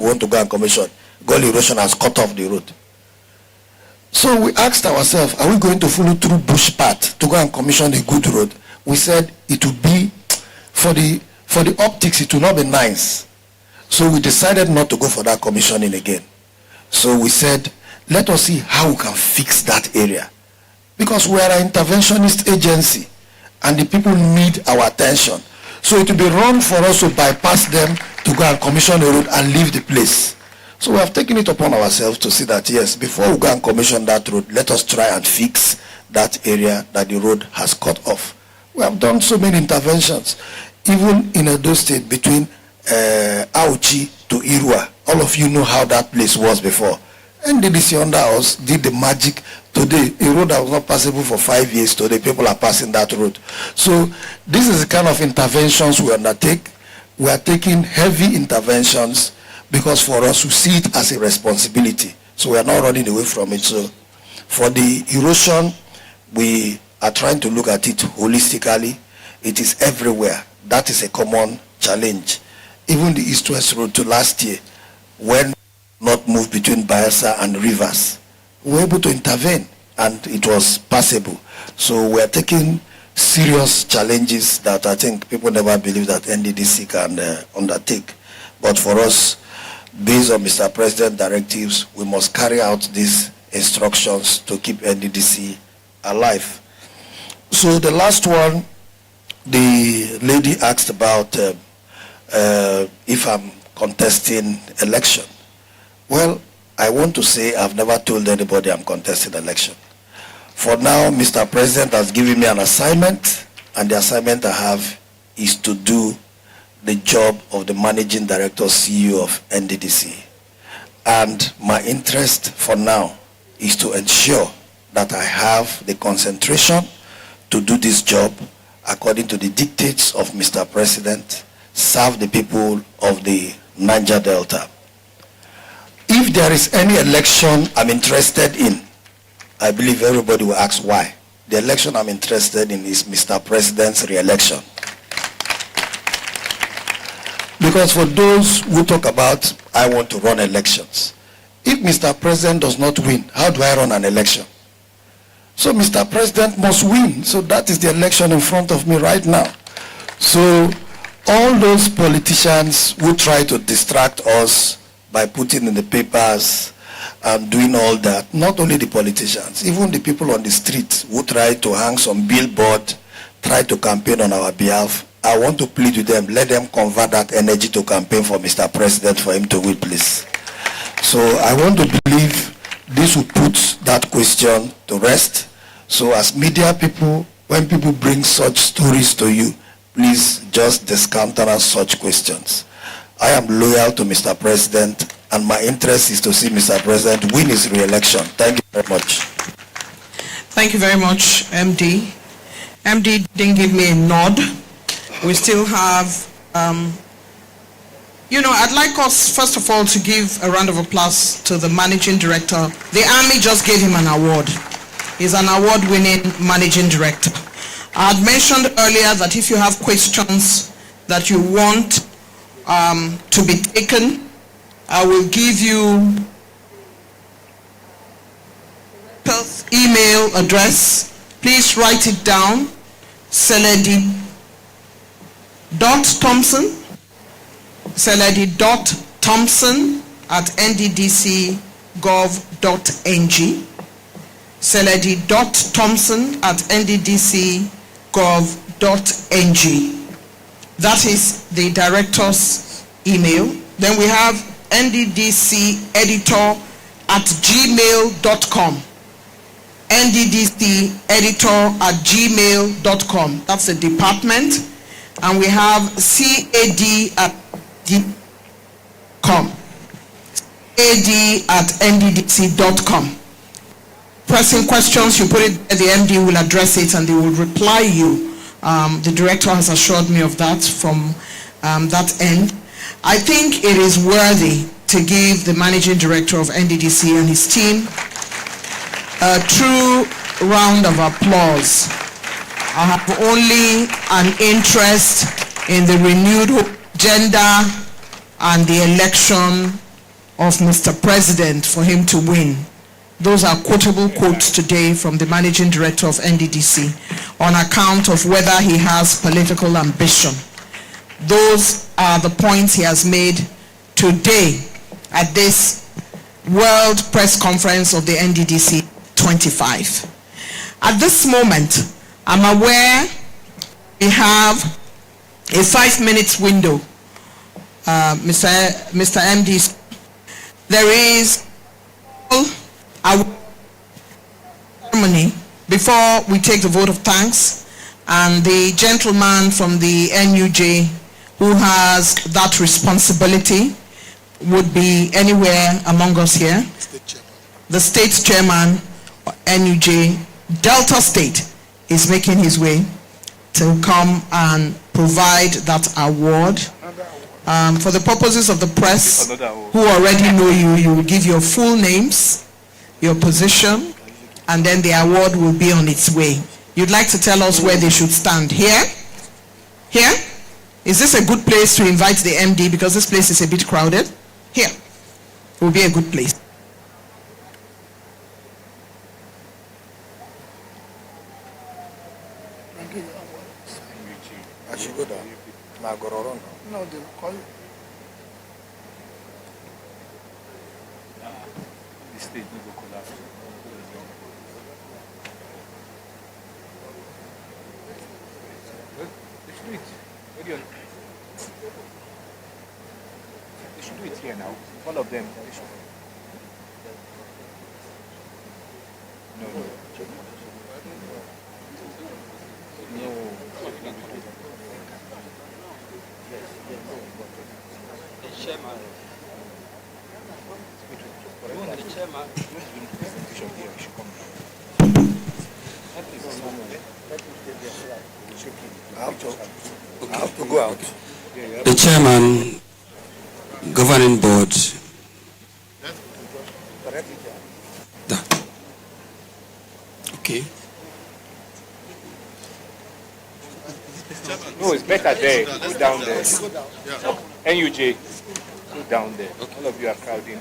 want to go and commission. Gully erosion has cut off the road. So we asked ourselves, are we going to follow through bush path to go and commission a good road? We said it would be, for the optics, it will not be nice. So we decided not to go for that commissioning again. So we said, let us see how we can fix that area. Because we are an interventionist agency and the people need our attention. So it will be wrong for us to bypass them to go and commission a road and leave the place. So we have taken it upon ourselves to see that, yes, before we go and commission that road, let us try and fix that area that the road has cut off. We have done so many interventions, even in Edo State between Auchi to Irua. All of you know how that place was before. NDDC under us did the magic. Today, a road that was not passable for 5 years, today people are passing that road. So this is the kind of interventions we undertake. We are taking heavy interventions because for us to see it as a responsibility. So we are not running away from it. So for the erosion, we are trying to look at it holistically. It is everywhere. That is a common challenge. Even the east-west road to last year, when not moved between Bayelsa and rivers, we were able to intervene and it was passable. So we are taking serious challenges that I think people never believe that NDDC can undertake. But for us, based on Mr. President directives, we must carry out these instructions to keep NDDC alive. So the last one, the lady asked about if I'm contesting election. Well, I want to say I've never told anybody I'm contesting election. For now, Mr. President has given me an assignment, and the assignment I have is to do the job of the Managing Director, CEO of NDDC. And my interest for now is to ensure that I have the concentration to do this job according to the dictates of Mr. President, serve the people of the Niger Delta. If there is any election I'm interested in, I believe everybody will ask why. The election I'm interested in is Mr. President's re-election. Because for those who talk about, I want to run elections, if Mr. President does not win, how do I run an election? So Mr. President must win. So that is the election in front of me right now. So all those politicians who try to distract us by putting in the papers and doing all that, not only the politicians, even the people on the street who try to hang some billboard, try to campaign on our behalf, I want to plead with them, let them convert that energy to campaign for Mr. President for him to win, please. So I want to believe this will put that question to rest. So as media people, when people bring such stories to you, please just discountenance such questions. I am loyal to Mr. President, and my interest is to see Mr. President win his re-election. Thank you very much. Thank you very much, MD. MD didn't give me a nod. We still have, I'd like us, first of all, to give a round of applause to the Managing Director. The Army just gave him an award. He's an award-winning Managing Director. I had mentioned earlier that if you have questions that you want to be taken, I will give you email address. Please write it down. Seledi.thompson@nddc.gov.ng. Seledi.thompson@nddc.gov.ng. That is the director's email. Then we have nddceditor@gmail.com. nddceditor@gmail.com. That's the department. And we have cad@nddc.com. cad@nddc.com. Pressing questions, you put it there, the MD will address it and they will reply you. The director has assured me of that from that end. I think it is worthy to give the Managing Director of NDDC and his team a true round of applause. I have only an interest in the renewed agenda and the election of Mr. President for him to win. Those are quotable quotes today from the Managing Director of NDDC on account of whether he has political ambition. Those are the points he has made today at this World Press Conference of the NDDC 25. At this moment, I'm aware we have a 5 minutes window. Mr. MD, there is a ceremony before we take the vote of thanks, and the gentleman from the NUJ who has that responsibility would be anywhere among us here. The state chairman, NUJ, Delta State, is making his way to come and provide that award. For the purposes of the press who already know you, you will give your full names, your position, and then the award will be on its way. You'd like to tell us where they should stand? Here? Here? Is this a good place to invite the MD, because this place is a bit crowded? Here. It will be a good place. I should go down. No, they will call you. The state will collapse. They should do it. They should do it here now. All of them. They should. No. I have to go out. The chairman, governing board. That. Okay. No, it's better there. Go down there. NUJ, go down there. All of you are crowding.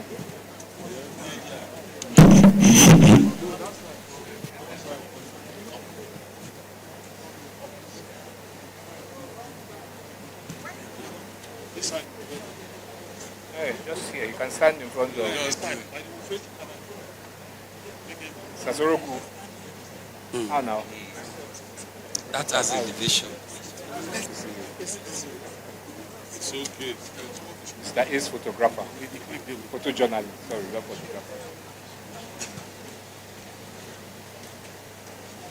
Hey, just here. You can stand in front of Sasoroku. How now? That as a division. It's okay. That is photographer. Photojournalist. Sorry, not photographer.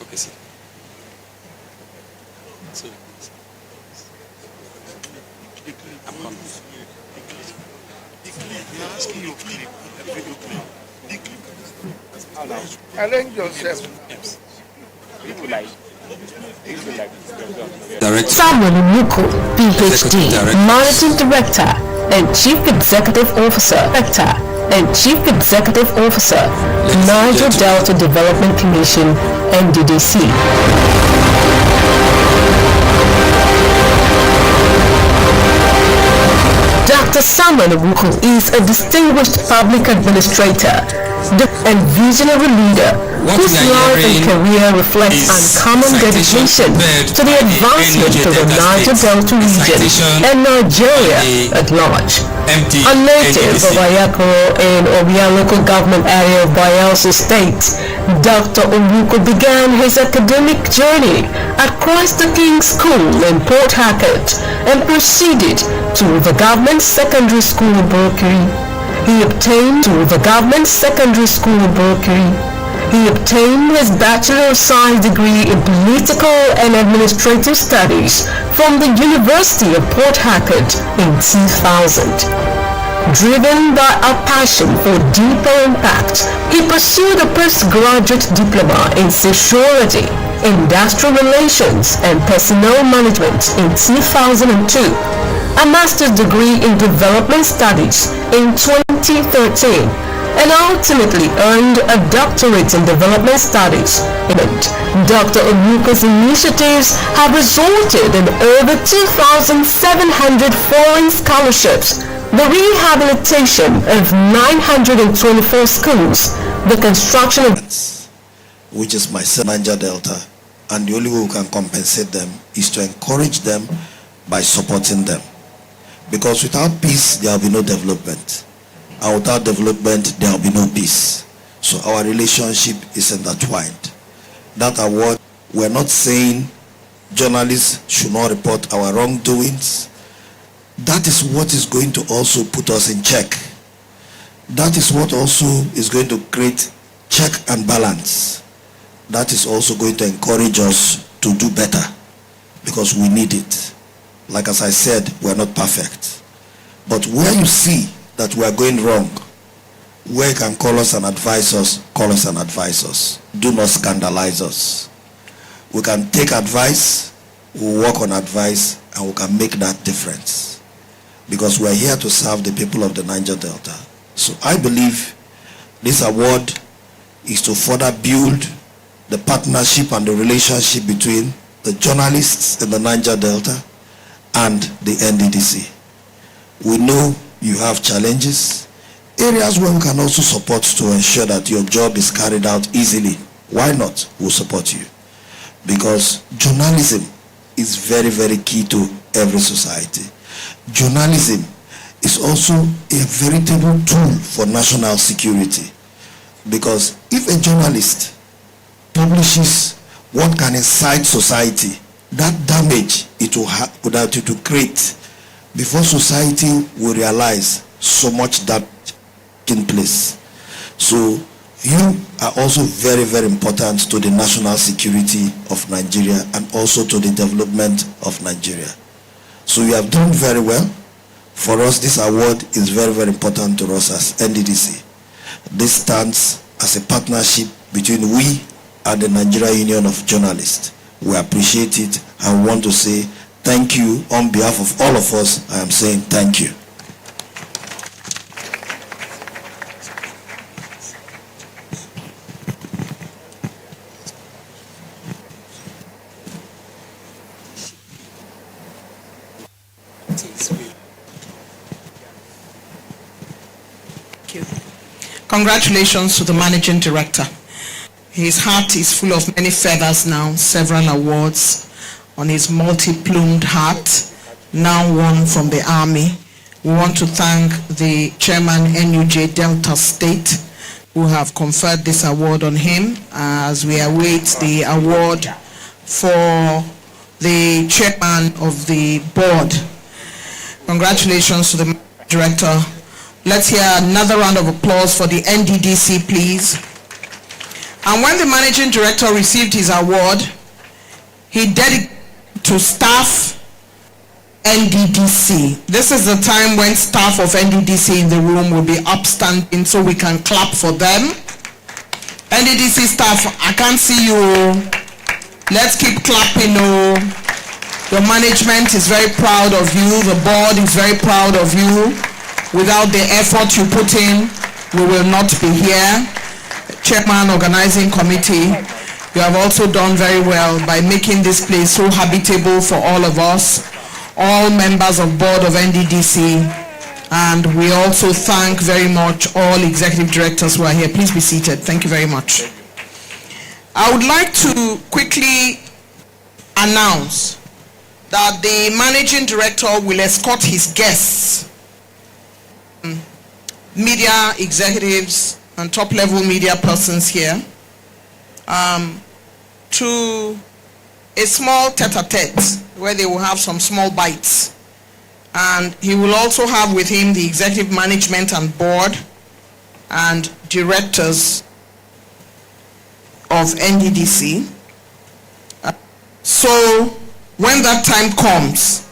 Okay, sir. So, I'm coming. We are asking you clip, a video clip. How now? Arrange yourself. People like. Director. Samuel Muko, PhD, Managing Director and Chief Executive Officer, Niger Delta Development Commission, NDDC. Dr. Samuel Muko is a distinguished public administrator and visionary leader whose life and career reflects uncommon dedication to the advancement of the Niger Delta region and Nigeria at large. A native of Ayako in Obia local government area of Bayelsa State, Dr. Omuko began his academic journey at Christ the King School in Port Harcourt and proceeded to the Government Secondary School in Burkiri. He obtained his Bachelor of Science degree in Political and Administrative Studies from the University of Port Harcourt in 2000. Driven by a passion for deeper impact, he pursued a postgraduate diploma in sociology, industrial relations, and personnel management in 2002, a master's degree in development studies in 2013, and ultimately earned a doctorate in development studies. Dr. Omuko's initiatives have resulted in over 2,700 foreign scholarships the rehabilitation of 924 schools, the construction of which is my Niger Delta, and the only way we can compensate them is to encourage them by supporting them. Because without peace, there will be no development. And without development, there will be no peace. So our relationship is intertwined. That award, we're not saying journalists should not report our wrongdoings. That is what is going to also put us in check. That is what also is going to create check and balance. That is also going to encourage us to do better, because we need it. Like as I said, we're not perfect. But where you see that we are going wrong, where you can call us and advise us, call us and advise us. Do not scandalize us. We can take advice, we'll work on advice, and we can make that difference. Because we are here to serve the people of the Niger Delta. So I believe this award is to further build the partnership and the relationship between the journalists in the Niger Delta and the NDDC. We know you have challenges, areas where we can also support to ensure that your job is carried out easily. Why not? We'll support you. Because journalism is very, very key to every society. Journalism is also a veritable tool for national security. Because if a journalist publishes what can incite society, that damage it will create before society will realize so much that in place. So you are also very, very important to the national security of Nigeria and also to the development of Nigeria. So you have done very well. For us, this award is very, very important to us as NDDC. This stands as a partnership between we and the Nigeria Union of Journalists. We appreciate it and want to say thank you on behalf of all of us. I am saying thank you. Congratulations to the Managing Director. His heart is full of many feathers now, several awards on his multi-plumed hat, now won from the Army. We want to thank the Chairman NUJ Delta State who have conferred this award on him as we await the award for the Chairman of the Board. Congratulations to the Director. Let's hear another round of applause for the NDDC, please. And when the Managing Director received his award, he dedicated to staff NDDC. This is the time when staff of NDDC in the room will be upstanding so we can clap for them. NDDC staff, I can't see you. Let's keep clapping. Your management is very proud of you. The board is very proud of you. Without the effort you put in, we will not be here. Chairman, Organizing Committee, you have also done very well by making this place so habitable for all of us, all members of board of NDDC, and we also thank very much all executive directors who are here. Please be seated. Thank you very much. I would like to quickly announce that the Managing Director will escort his guests, media executives and top-level media persons here, to a small tete-a-tete where they will have some small bites. And he will also have with him the executive management and board and directors of NDDC. So when that time comes,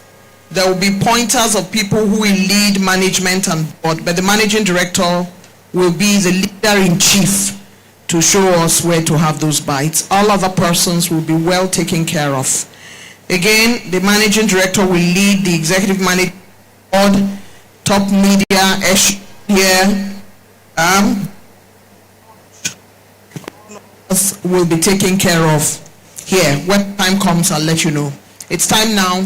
there will be pointers of people who will lead management and board, but the Managing Director will be the leader-in-chief to show us where to have those bites. All other persons will be well taken care of. Again, the Managing Director will lead the executive management board, top media here. Will be taken care of here. When time comes, I'll let you know. It's time now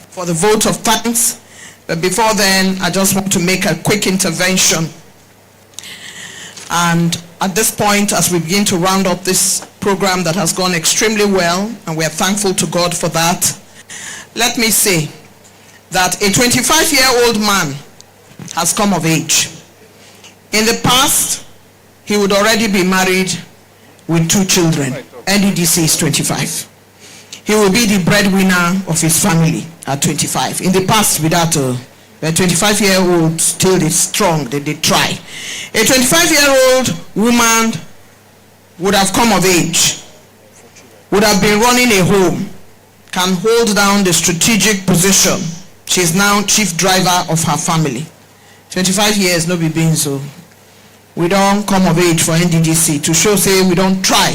for the vote of thanks. But before then, I just want to make a quick intervention. And at this point, as we begin to round up this program that has gone extremely well, and we are thankful to God for that, let me say that a 25-year-old man has come of age. In the past, he would already be married with 2 children. NDDC is 25. He will be the breadwinner of his family at 25. In the past, without a 25-year-old still is strong, they try. A 25-year-old woman would have come of age, would have been running a home, can hold down the strategic position. She is now chief driver of her family. 25 years, no be being so. We don't come of age for NDDC to show say we don't try.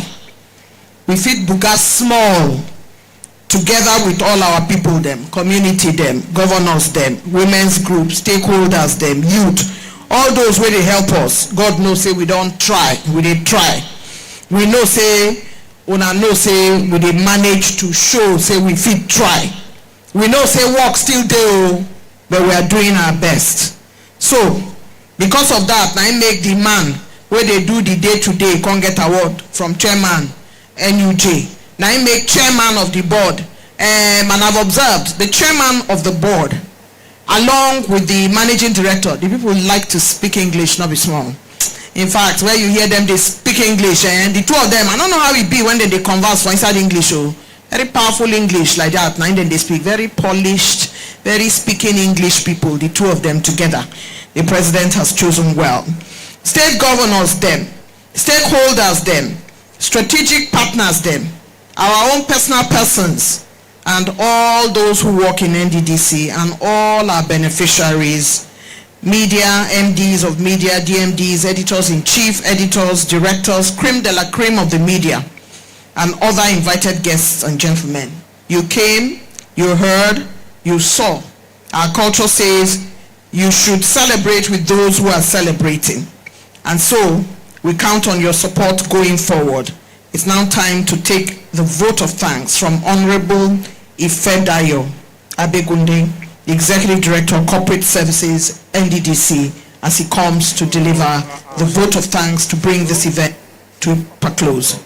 We fit buga small, together with all our people them, community them, governors them, women's groups, stakeholders them, youth, all those where they help us. God knows say we don't try, we did try. We know say, una know say we did manage to show say we fit try. We know say work still do, but we are doing our best. So, because of that, I make the man where they do the day-to-day can't get award from chairman NUJ. Now I make chairman of the board, and I've observed the chairman of the board, along with the managing director. The people like to speak English, not be small. In fact, where you hear them, they speak English, and the 2 of them, I don't know how it be when they converse for inside English. Oh, very powerful English like that. Now then they speak very polished, very speaking English people. The 2 of them together, the president has chosen well. State governors them, stakeholders them, strategic partners them, our own personal persons, and all those who work in NDDC, and all our beneficiaries, media, MDs of media, DMDs, editors-in-chief, editors, directors, creme de la creme of the media, and other invited guests and gentlemen. You came, you heard, you saw. Our culture says you should celebrate with those who are celebrating. And so, we count on your support going forward. It's now time to take the vote of thanks from Honorable Ifedayo Abegunde, the Executive Director of Corporate Services, NDDC, as he comes to deliver the vote of thanks to bring this event to a close.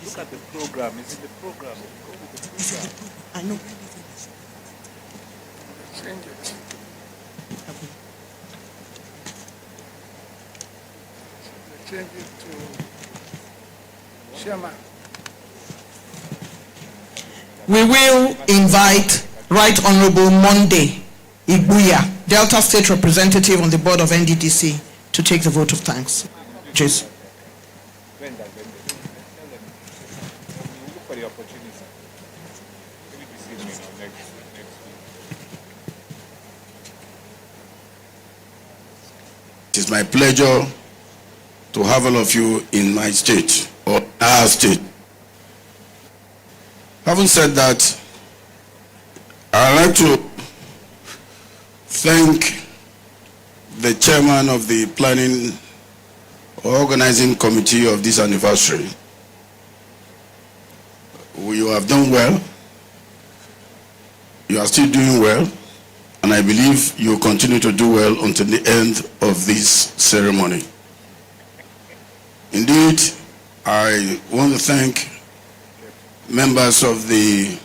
Look at the program. It's in the program. I know. Change it. Change it to chairman. We will invite Right Honorable Monday Ibuya, Delta State Representative on the board of NDDC, to take the vote of thanks. Cheers. Look for the opportunity. Maybe this evening or next week. It is my pleasure to have all of you in my state, or our state. Having said that, I'd like to thank the chairman of the planning or organizing committee of this anniversary. You have done well. You are still doing well. And I believe you will continue to do well until the end of this ceremony. Indeed, I want to thank members of the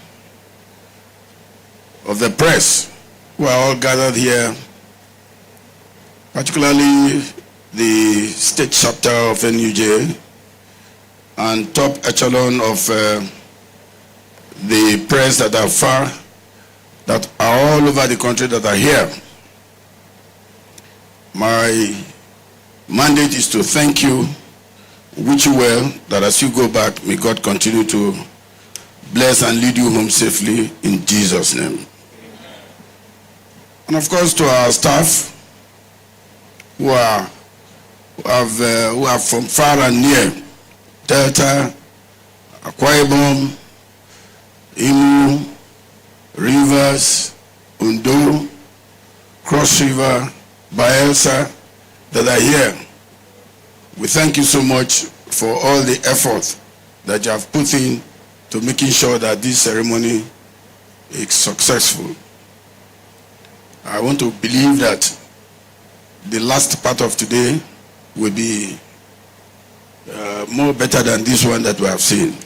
press who are all gathered here, particularly the state chapter of NUJ and top echelon of the press that are all over the country that are here. My mandate is to thank you, wish you well, that as you go back, may God continue to bless and lead you home safely in Jesus' name. And of course to our staff who are from far and near, Delta, Akwa Ibom, Imo, Rivers, Undo, Cross River, Bayelsa, that are here. We thank you so much for all the effort that you have put in to making sure that this ceremony is successful. I want to believe that the last part of today will be more better than this one that we have seen.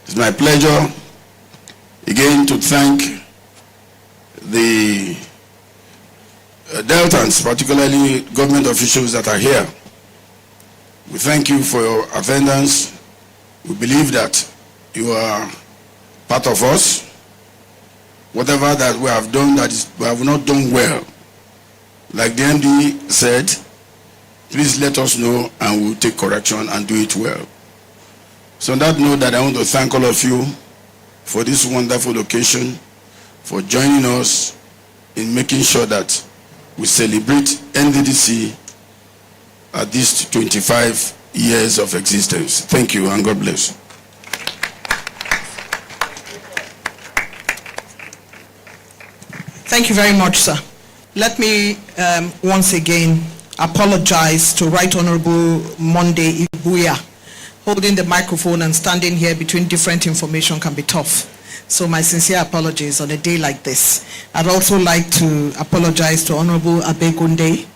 It's my pleasure again to thank the Deltans, particularly government officials that are here. We thank you for your attendance. We believe that you are part of us. Whatever that we have done that we have not done well, like the MD said, please let us know and we'll take correction and do it well. So on that note, that I want to thank all of you for this wonderful occasion, for joining us in making sure that we celebrate NDDC at these 25 years of existence. Thank you and God bless. Thank you very much, sir. Let me once again apologize to Right Honorable Monday Ibuya. Holding the microphone and standing here between different information can be tough. So my sincere apologies on a day like this. I'd also like to apologize to Honorable Abegunde,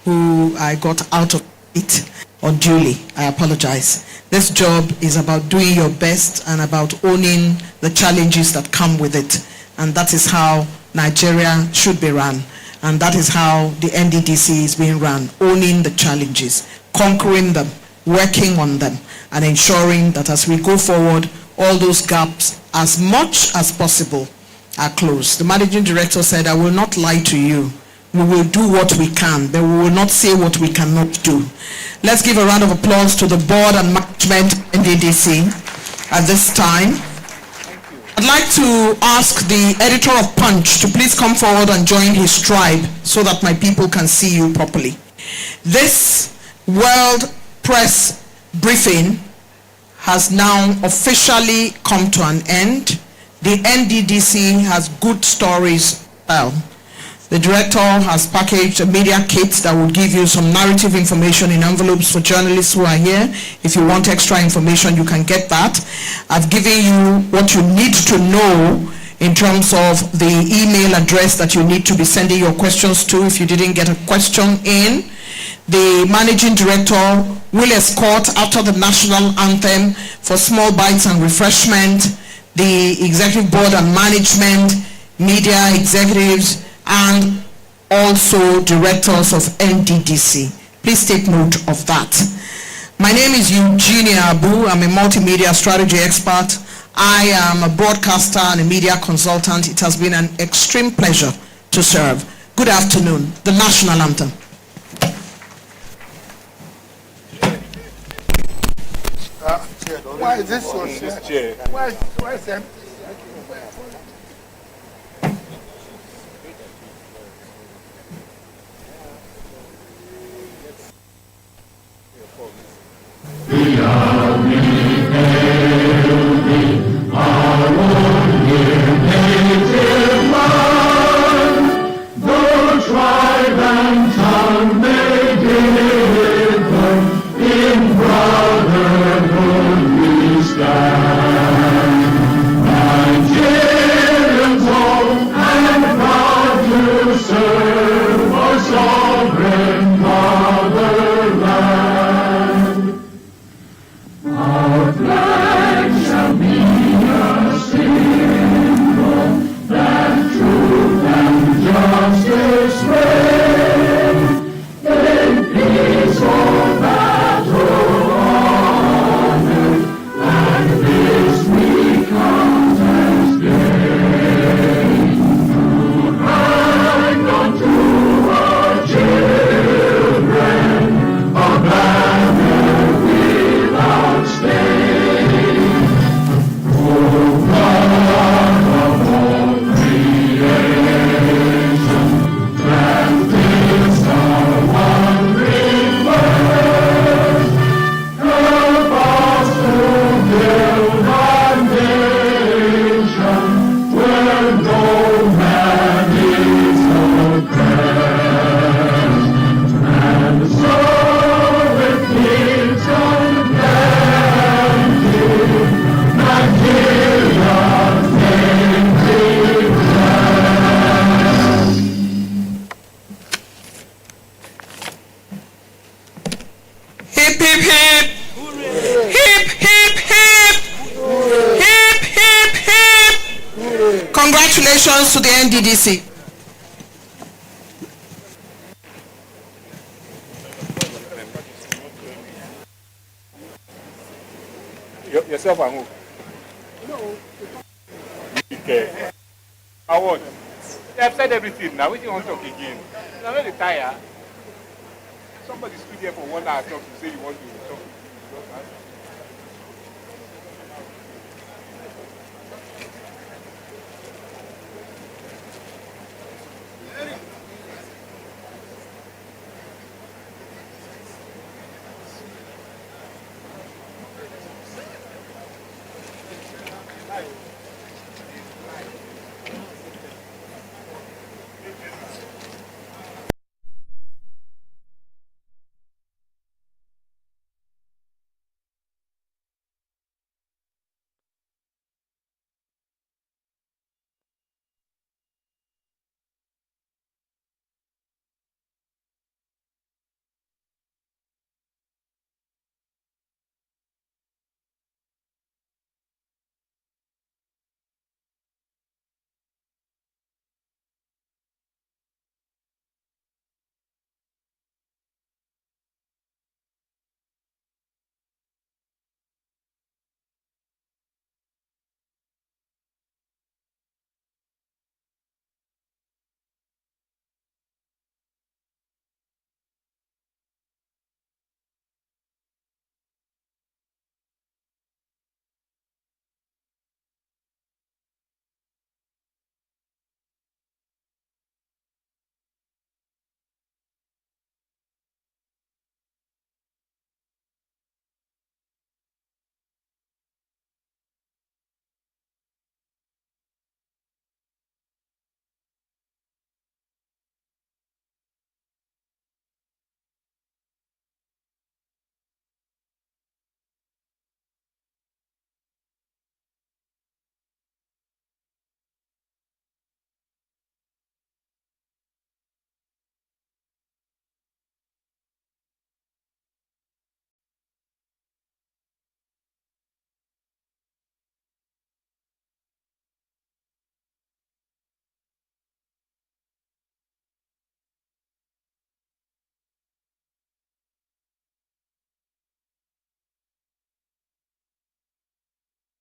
who I got out of it unduly. I apologize. This job is about doing your best and about owning the challenges that come with it. And that is how Nigeria should be run. And that is how the NDDC is being run, owning the challenges, conquering them, working on them, and ensuring that as we go forward, all those gaps, as much as possible, are closed. The managing director said, I will not lie to you. We will do what we can, but we will not say what we cannot do. Let's give a round of applause to the board and management NDDC at this time. I'd like to ask the editor of Punch to please come forward and join his tribe so that my people can see you properly. This World Press briefing has now officially come to an end. The NDDC has good stories to tell. The director has packaged a media kit that will give you some narrative information in envelopes for journalists who are here. If you want extra information, you can get that. I've given you what you need to know in terms of the email address that you need to be sending your questions to if you didn't get a question in. The managing director will escort after the national anthem for small bites and refreshment, the executive board and management, media executives, and also directors of NDDC. Please take note of that. My name is Eugenia Abu. I'm a multimedia strategy expert. I am a broadcaster and a media consultant. It has been an extreme pleasure to serve. Good afternoon. The national anthem. Why is this so chair? Why is empty? Nigeria. questions to the NDDC? Yourself and who? No. Okay. I what? They have said everything now. What do you want to talk again? I'm not tired. Somebody stood here for 1 hour talk to say you want to talk.